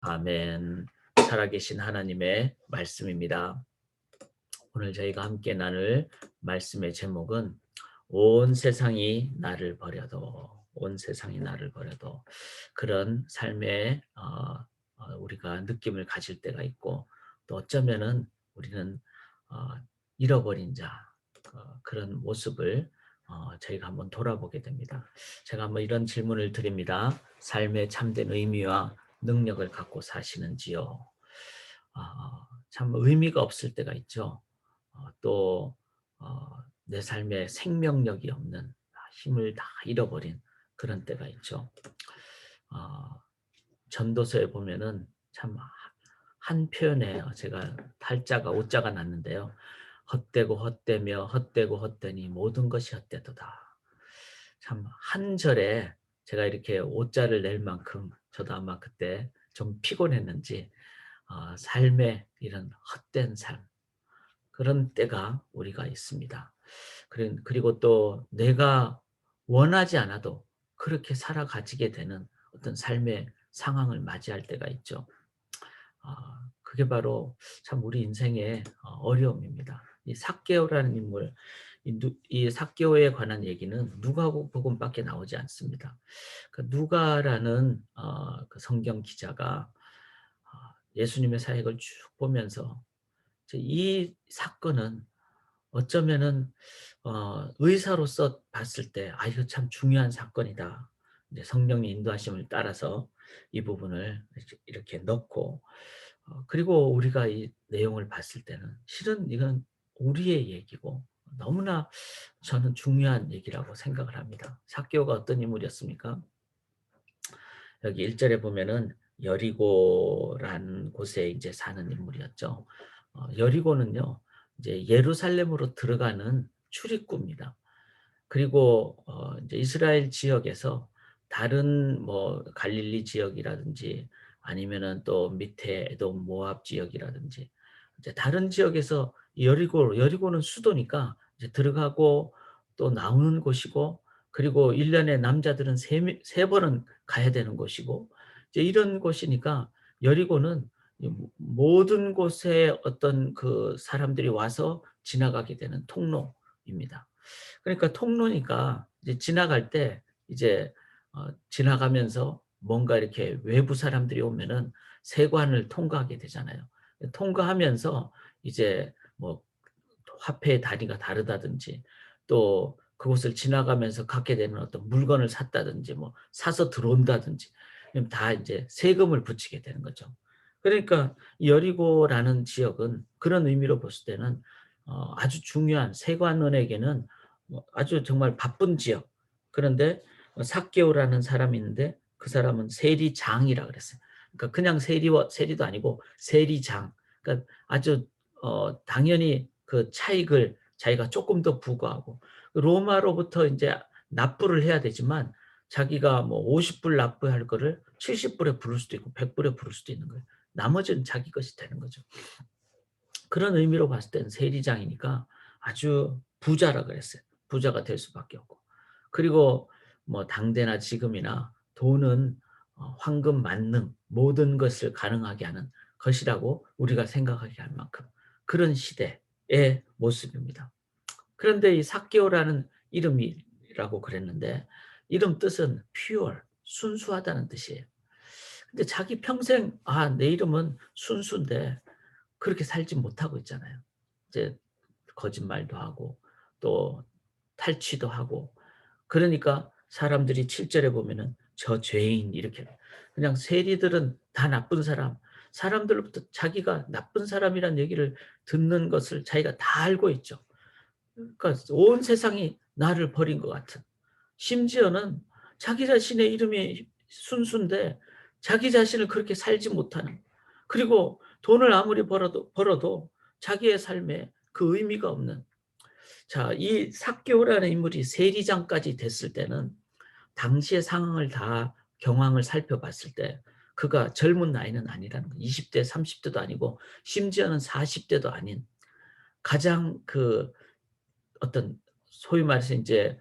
아멘. 살아계신 하나님의 말씀입니다. 오늘 저희가 함께 나눌 말씀의 제목은 온 세상이 나를 버려도, 온 세상이 나를 버려도, 그런 삶의 우리가 느낌을 가질 때가 있고, 또 어쩌면은 우리는 어, 잃어버린 자, 그런 모습을 저희가 한번 돌아보게 됩니다. 제가 한번 이런 질문을 드립니다. 삶의 참된 의미와 능력을 갖고 사시는지요? 참 의미가 없을 때가 있죠. 또 내 삶에 생명력이 없는, 힘을 다 잃어버린 그런 때가 있죠. 어, 전도서에 보면은 참 한 표현에 제가 탈자가 오자가 났는데요. 헛되고 헛되며 헛되고 헛되니 모든 것이 헛되도다. 참 한 절에 제가 이렇게 오자를 낼 만큼 저도 아마 그때 좀 피곤했는지 삶의 이런 헛된 삶, 그런 때가 우리가 있습니다. 그리고 또 내가 원하지 않아도 그렇게 살아가지게 되는 어떤 삶의 상황을 맞이할 때가 있죠. 그게 바로 참 우리 인생의 어려움입니다. 이 삭개오라는 인물, 이 삭개오에 관한 얘기는 누가복음밖에 나오지 않습니다. 그 누가라는 그 성경 기자가 예수님의 사역을 쭉 보면서 이 사건은 어쩌면은 의사로서 봤을 때 이거 참 중요한 사건이다. 이제 성령의 인도하심을 따라서 이 부분을 이렇게 넣고, 그리고 우리가 이 내용을 봤을 때는 실은 이건 우리의 얘기고 너무나 저는 중요한 얘기라고 생각을 합니다. 삭개오가 어떤 인물이었습니까? 여기 1절에 보면은 여리고란 곳에 이제 사는 인물이었죠. 여리고는요, 이제 예루살렘으로 들어가는 출입구입니다. 그리고 이제 이스라엘 지역에서 다른 뭐 갈릴리 지역이라든지 아니면은 또 밑에 에돔 모압 지역이라든지 이제 다른 지역에서 여리고는 수도니까 이제 들어가고 또 나오는 곳이고, 그리고 1년에 남자들은 세 번은 가야 되는 곳이고, 이제 이런 곳이니까 여리고는 모든 곳에 어떤 그 사람들이 와서 지나가게 되는 통로입니다. 그러니까 통로니까 이제 지나갈 때 이제 지나가면서 뭔가 이렇게 외부 사람들이 오면은 세관을 통과하게 되잖아요. 통과하면서 이제 뭐 화폐의 단위가 다르다든지, 또 그곳을 지나가면서 갖게 되는 어떤 물건을 샀다든지 뭐 사서 들어온다든지, 그럼 다 이제 세금을 붙이게 되는 거죠. 그러니까 여리고라는 지역은 그런 의미로 봤을 때는 아주 중요한, 세관원에게는 뭐 아주 정말 바쁜 지역. 그런데 삭개오라는 사람이 있는데 그 사람은 세리장이라 그랬어요. 그러니까 그냥 세리도 아니고 세리장. 그러니까 아주 당연히 그 차익을 자기가 조금 더 부과하고, 로마로부터 이제 납부를 해야 되지만 자기가 뭐 50불 납부할 거를 70불에 부를 수도 있고 100불에 부를 수도 있는 거예요. 나머지는 자기 것이 되는 거죠. 그런 의미로 봤을 때는 세리장이니까 아주 부자라 그랬어요. 부자가 될 수밖에 없고. 그리고 뭐 당대나 지금이나 돈은 황금 만능 모든 것을 가능하게 하는 것이라고 우리가 생각하게 할 만큼 그런 시대의 모습입니다. 그런데 이 삭개오라는 이름이라고 그랬는데, 이름 뜻은 pure, 순수하다는 뜻이에요. 근데 자기 평생 내 이름은 순수인데 그렇게 살지 못하고 있잖아요. 이제 거짓말도 하고 또 탈취도 하고, 그러니까 사람들이 7절에 보면은 저 죄인 이렇게, 그냥 세리들은 다 나쁜 사람, 사람들로부터 자기가 나쁜 사람이란 얘기를 듣는 것을 자기가 다 알고 있죠. 그러니까 온 세상이 나를 버린 것 같은, 심지어는 자기 자신의 이름이 순수인데 자기 자신을 그렇게 살지 못하는, 그리고 돈을 아무리 벌어도 자기의 삶에 그 의미가 없는, 자, 이 삭개오라는 인물이 세리장까지 됐을 때는 당시의 상황을 다 경황을 살펴봤을 때 그가 젊은 나이는 아니라는 거예요. 20대, 30대도 아니고 심지어는 40대도 아닌 가장 그 어떤 소위 말해서 이제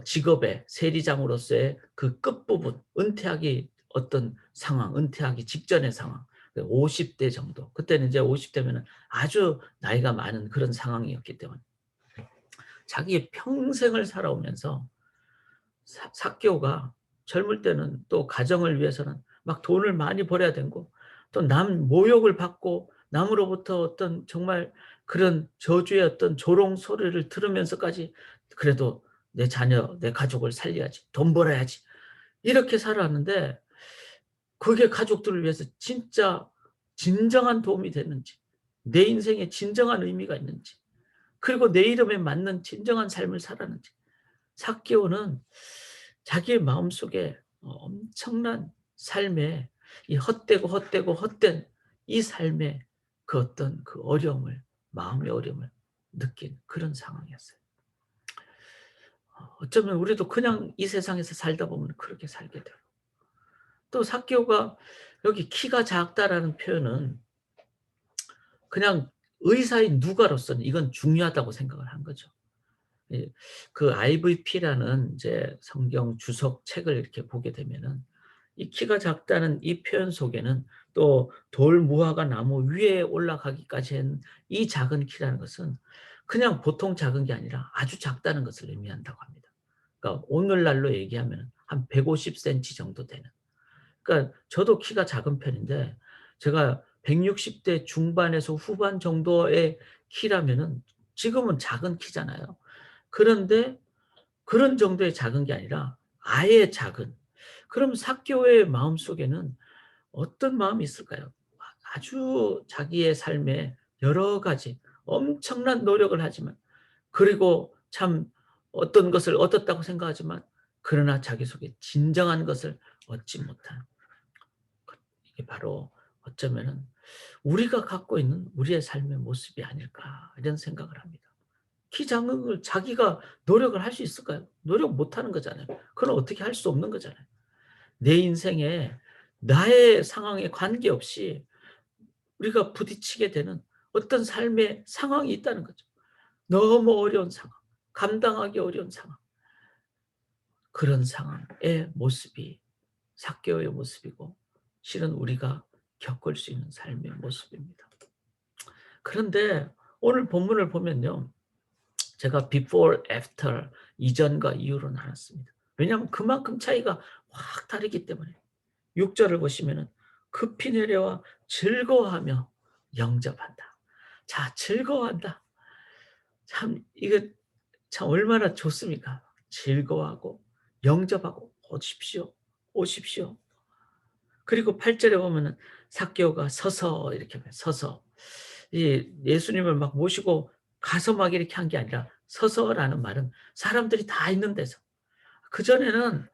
직업의 세리장으로서의 그 끝부분, 은퇴하기 어떤 상황, 은퇴하기 직전의 상황, 50대 정도. 그때는 이제 50대면은 아주 나이가 많은 그런 상황이었기 때문에 자기의 평생을 살아오면서 삭개오가 젊을 때는 또 가정을 위해서는 막 돈을 많이 벌어야 되고 또 남 모욕을 받고 남으로부터 어떤 정말 그런 저주의 어떤 조롱 소리를 들으면서까지 그래도 내 자녀, 내 가족을 살려야지, 돈 벌어야지 이렇게 살아왔는데 그게 가족들을 위해서 진짜 진정한 도움이 됐는지, 내 인생에 진정한 의미가 있는지, 그리고 내 이름에 맞는 진정한 삶을 살았는지. 삭개오는 자기의 마음속에 엄청난 삶에 이 헛된 이 삶의 그 어떤 그 어려움을, 마음의 어려움을 느낀 그런 상황이었어요. 어쩌면 우리도 그냥 이 세상에서 살다 보면 그렇게 살게 돼요. 또 삭개오가 여기 키가 작다라는 표현은 그냥 의사인 누가로서는 이건 중요하다고 생각을 한 거죠. 예, 그 IVP라는 이제 성경 주석 책을 이렇게 보게 되면은 이 키가 작다는 이 표현 속에는 또 돌무화과 나무 위에 올라가기까지 한 이 작은 키라는 것은 그냥 보통 작은 게 아니라 아주 작다는 것을 의미한다고 합니다. 그러니까 오늘날로 얘기하면 한 150cm 정도 되는. 그러니까 저도 키가 작은 편인데 제가 160대 중반에서 후반 정도의 키라면은 지금은 작은 키잖아요. 그런데 그런 정도의 작은 게 아니라 아예 작은. 그럼 삭개오의 마음속에는 어떤 마음이 있을까요? 아주 자기의 삶에 여러 가지 엄청난 노력을 하지만 그리고 참 어떤 것을 얻었다고 생각하지만 그러나 자기 속에 진정한 것을 얻지 못한 이게 바로 어쩌면은 우리가 갖고 있는 우리의 삶의 모습이 아닐까 이런 생각을 합니다. 키 작은 걸 자기가 노력을 할 수 있을까요? 노력 못 하는 거잖아요. 그건 어떻게 할 수 없는 거잖아요. 내 인생에 나의 상황에 관계없이 우리가 부딪히게 되는 어떤 삶의 상황이 있다는 거죠. 너무 어려운 상황, 감당하기 어려운 상황. 그런 상황의 모습이 삭개오의 모습이고 실은 우리가 겪을 수 있는 삶의 모습입니다. 그런데 오늘 본문을 보면요. 제가 before, after, 이전과 이후로 나눴습니다. 왜냐하면 그만큼 차이가 확 다르기 때문에. 6절을 보시면은 급히 내려와 즐거워하며 영접한다. 자, 즐거워한다. 참 이거 참 얼마나 좋습니까? 즐거워하고 영접하고 오십시오. 오십시오. 그리고 8절에 보면은 삭개오가 서서 이렇게 서서 이 예수님을 막 모시고 가서 막 이렇게 한 게 아니라 서서라는 말은 사람들이 다 있는 데서. 그전에는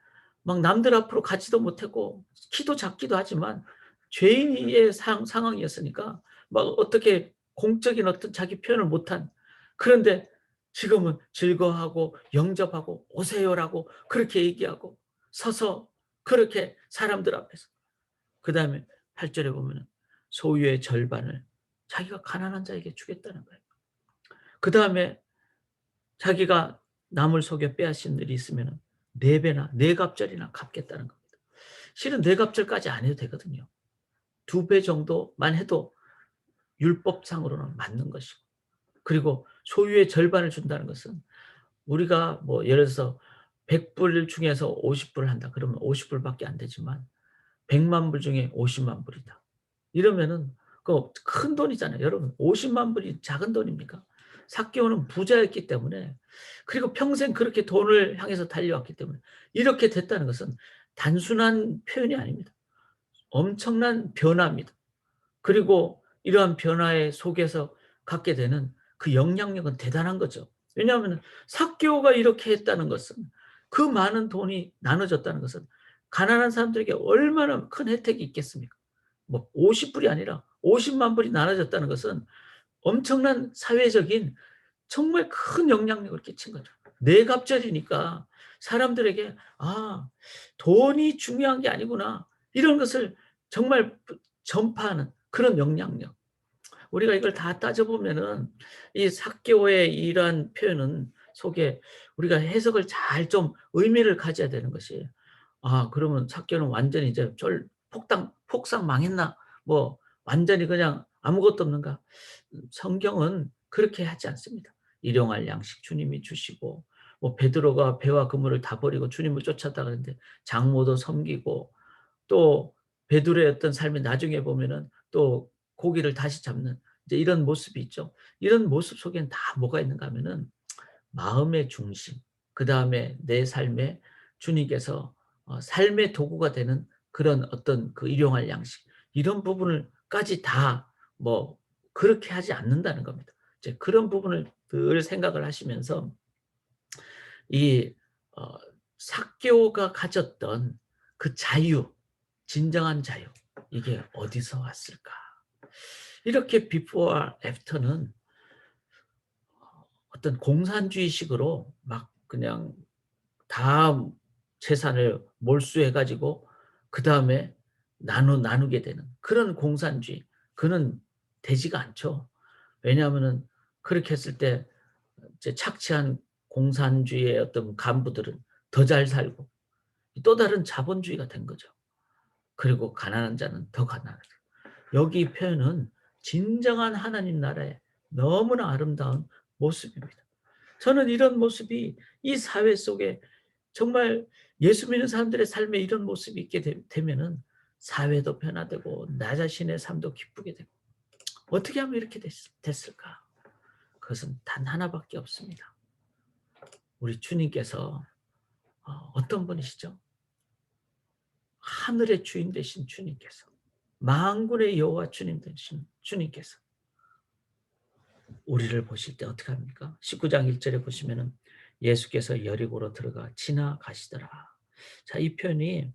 막 남들 앞으로 가지도 못했고 키도 작기도 하지만 죄인의 상황이었으니까 막 어떻게 공적인 어떤 자기 표현을 못한 그런데 지금은 즐거워하고 영접하고 오세요라고 그렇게 얘기하고 서서 그렇게 사람들 앞에서 그다음에 8절에 보면은 소유의 절반을 자기가 가난한 자에게 주겠다는 거예요. 그다음에 자기가 남을 속여 빼앗은 일이 있으면은 4배나 4갑절이나 갚겠다는 겁니다. 실은 4갑절까지 안 해도 되거든요. 2배 정도만 해도 율법상으로는 맞는 것이고 그리고 소유의 절반을 준다는 것은 우리가 뭐 예를 들어서 100불 중에서 50불을 한다 그러면 50불밖에 안 되지만 100만 불 중에 50만 불이다. 이러면은 그 큰 돈이잖아요. 여러분 50만 불이 작은 돈입니까? 삭개오는 부자였기 때문에 그리고 평생 그렇게 돈을 향해서 달려왔기 때문에 이렇게 됐다는 것은 단순한 표현이 아닙니다. 엄청난 변화입니다. 그리고 이러한 변화의 속에서 갖게 되는 그 영향력은 대단한 거죠. 왜냐하면 삭개오가 이렇게 했다는 것은 그 많은 돈이 나눠졌다는 것은 가난한 사람들에게 얼마나 큰 혜택이 있겠습니까? 뭐 50불이 아니라 50만 불이 나눠졌다는 것은 엄청난 사회적인 정말 큰 영향력을 끼친 거죠. 뇌갑절이니까 사람들에게 '아 돈이 중요한 게 아니구나.' 이런 것을 정말 전파하는 그런 영향력. 우리가 이걸 다 따져보면은 이 삭개오의 이러한 표현은 속에 우리가 해석을 잘 좀 의미를 가져야 되는 것이 그러면 삭개오는 완전히 이제 폭삭 망했나? 뭐 완전히 그냥 아무것도 없는가? 성경은 그렇게 하지 않습니다. 일용할 양식 주님이 주시고, 뭐 베드로가 배와 그물을 다 버리고 주님을 쫓아다니는데 장모도 섬기고, 또 베드로의 어떤 삶이 나중에 보면은 또 고기를 다시 잡는 이제 이런 모습이 있죠. 이런 모습 속에는 다 뭐가 있는가 하면은 마음의 중심, 그다음에 내 삶에 주님께서 삶의 도구가 되는 그런 어떤 그 일용할 양식, 이런 부분을 까지 다 뭐 그렇게 하지 않는다는 겁니다. 이제 그런 부분을 늘 생각을 하시면서 이 어 삭개오가 가졌던 그 자유, 진정한 자유, 이게 어디서 왔을까? 이렇게 비포와 애프터는 어떤 공산주의식으로 막 그냥 다 재산을 몰수해 가지고 그다음에 나누게 되는 그런 공산주의, 그는 되지가 않죠. 왜냐하면은 그렇게 했을 때 이제 착취한 공산주의의 어떤 간부들은 더 잘 살고 또 다른 자본주의가 된 거죠. 그리고 가난한 자는 더 가난하고. 여기 표현은 진정한 하나님 나라의 너무나 아름다운 모습입니다. 저는 이런 모습이 이 사회 속에 정말 예수 믿는 사람들의 삶에 이런 모습이 있게 되면은 사회도 변화되고 나 자신의 삶도 기쁘게 되고, 어떻게 하면 이렇게 됐을까? 그것은 단 하나밖에 없습니다. 우리 주님께서 어떤 분이시죠? 하늘의 주인 되신 주님께서, 만군의 여호와 주님 되신 주님께서 우리를 보실 때 어떻게 합니까? 19장 1절에 보시면은 예수께서 여리고로 들어가 지나가시더라. 자, 이 표현이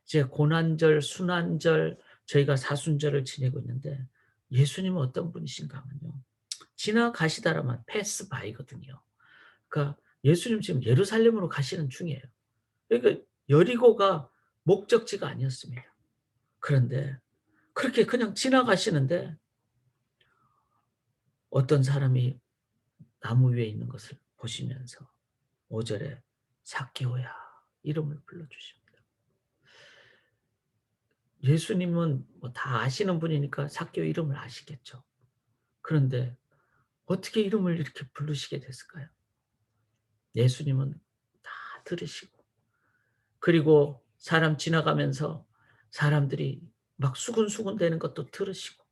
이제 고난절, 순환절, 저희가 사순절을 지내고 있는데 예수님은 어떤 분이신가 하면요, 지나가시다라면 패스 바이거든요. 그러니까 예수님 지금 예루살렘으로 가시는 중이에요. 그러니까 여리고가 목적지가 아니었습니다. 그런데 그렇게 그냥 지나가시는데 어떤 사람이 나무 위에 있는 것을 보시면서 5절에 삭개오야 이름을 불러주십니다. 예수님은 뭐 다 아시는 분이니까 삭개오 이름을 아시겠죠. 그런데 어떻게 이름을 이렇게 부르시게 됐을까요? 예수님은 다 들으시고, 그리고 사람 지나가면서 사람들이 막 수군수군 대는 것도 들으시고,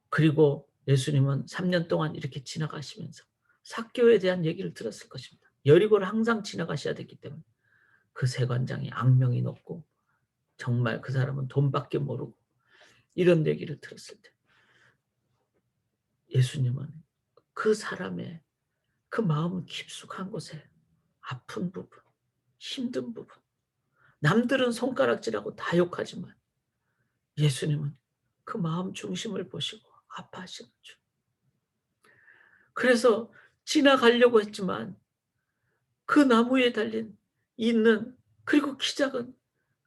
그리고 예수님은 3년 동안 이렇게 지나가시면서 삭개오에 대한 얘기를 들었을 것입니다. 여리고를 항상 지나가셔야 됐기 때문에. 그 세관장이 악명이 높고 정말 그 사람은 돈밖에 모르고 이런 얘기를 들었을 때 예수님은 그 사람의 그 마음 깊숙한 곳에 아픈 부분, 힘든 부분, 남들은 손가락질하고 다 욕하지만 예수님은 그 마음 중심을 보시고 아파하시는 줄. 그래서 지나가려고 했지만 그 나무에 달린 있는, 그리고 키 작은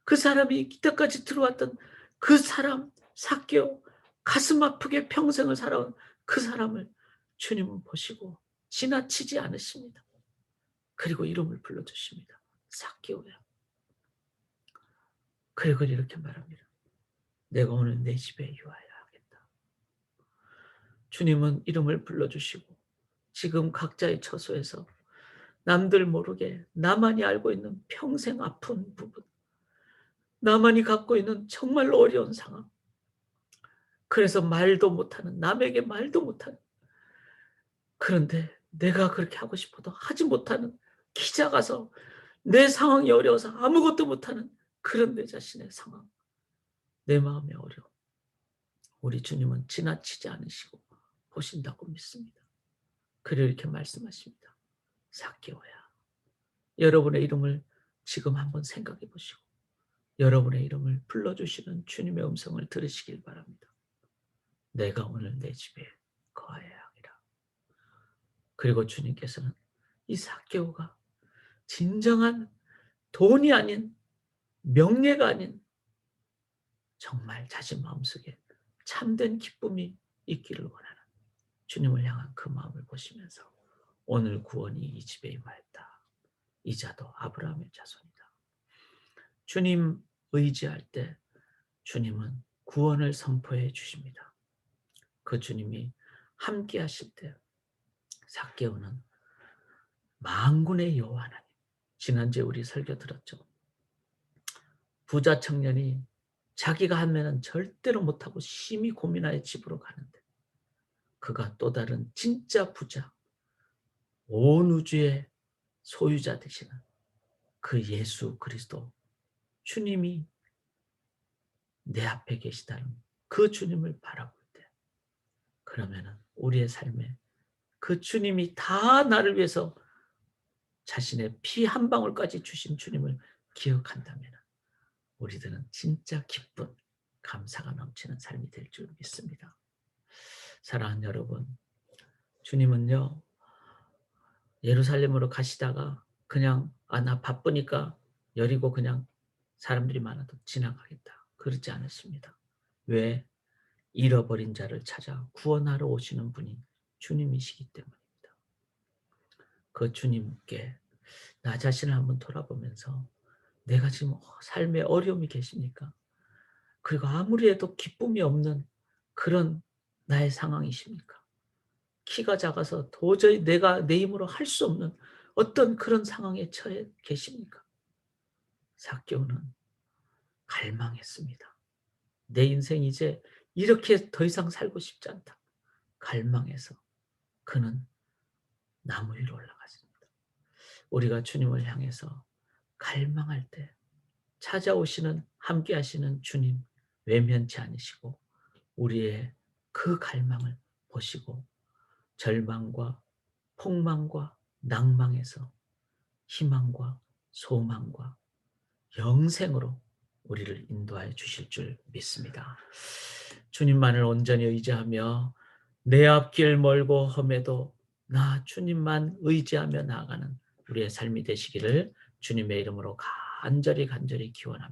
그 사람이 이때까지 들어왔던 그 사람 삭개오, 가슴 아프게 평생을 살아온 그 사람을 주님은 보시고 지나치지 않으십니다. 그리고 이름을 불러주십니다. 삭개오야. 그리고 이렇게 말합니다. 내가 오늘 내 집에 유하여 하겠다. 주님은 이름을 불러주시고 지금 각자의 처소에서 남들 모르게 나만이 알고 있는 평생 아픈 부분, 나만이 갖고 있는 정말 어려운 상황, 그래서 말도 못하는, 남에게 말도 못하는, 그런데 내가 그렇게 하고 싶어도 하지 못하는, 키 작아서 내 상황이 어려워서 아무것도 못하는 그런 내 자신의 상황, 내 마음의 어려움, 우리 주님은 지나치지 않으시고 보신다고 믿습니다. 그리고 이렇게 말씀하십니다. 삭개오야, 여러분의 이름을 지금 한번 생각해 보시고 여러분의 이름을 불러주시는 주님의 음성을 들으시길 바랍니다. 내가 오늘 내 집에 거하여야 하리라. 그리고 주님께서는 이 삭개오가 진정한 돈이 아닌, 명예가 아닌 정말 자신 마음속에 참된 기쁨이 있기를 원하는 주님을 향한 그 마음을 보시면서 오늘 구원이 이 집에 임하였다. 이 자도 아브라함의 자손이다. 주님 의지할 때 주님은 구원을 선포해 주십니다. 그 주님이 함께 하실 때 삭개오는 만군의 여호와 하나님, 지난주에 우리 설교 들었죠. 부자 청년이 자기가 하면은 절대로 못하고 심히 고민하여 집으로 가는데 그가 또 다른 진짜 부자, 온 우주의 소유자 되시는 그 예수 그리스도 주님이 내 앞에 계시다는 그 주님을 바라볼 때, 그러면은 우리의 삶에 그 주님이 다 나를 위해서 자신의 피 한 방울까지 주신 주님을 기억한다면 우리들은 진짜 기쁜 감사가 넘치는 삶이 될 줄 믿습니다. 사랑하는 여러분, 주님은요 예루살렘으로 가시다가 그냥 나 바쁘니까 여리고 그냥 사람들이 많아도 지나가겠다 그러지 않았습니다. 왜? 잃어버린 자를 찾아 구원하러 오시는 분이 주님이시기 때문입니다. 그 주님께 나 자신을 한번 돌아보면서 내가 지금 삶에 어려움이 계십니까? 그리고 아무리 해도 기쁨이 없는 그런 나의 상황이십니까? 키가 작아서 도저히 내가 내 힘으로 할 수 없는 어떤 그런 상황에 처해 계십니까? 삭개오는 갈망했습니다. 내 인생 이제 이렇게 더 이상 살고 싶지 않다. 갈망해서 그는 나무 위로 올라갔습니다. 우리가 주님을 향해서 갈망할 때 찾아오시는 함께 하시는 주님 외면치 않으시고 우리의 그 갈망을 보시고 절망과 폭망과 낭망에서 희망과 소망과 영생으로 우리를 인도하여 주실 줄 믿습니다. 주님만을 온전히 의지하며 내 앞길 멀고 험해도 나 주님만 의지하며 나아가는 우리의 삶이 되시기를 주님의 이름으로 간절히 기원합니다.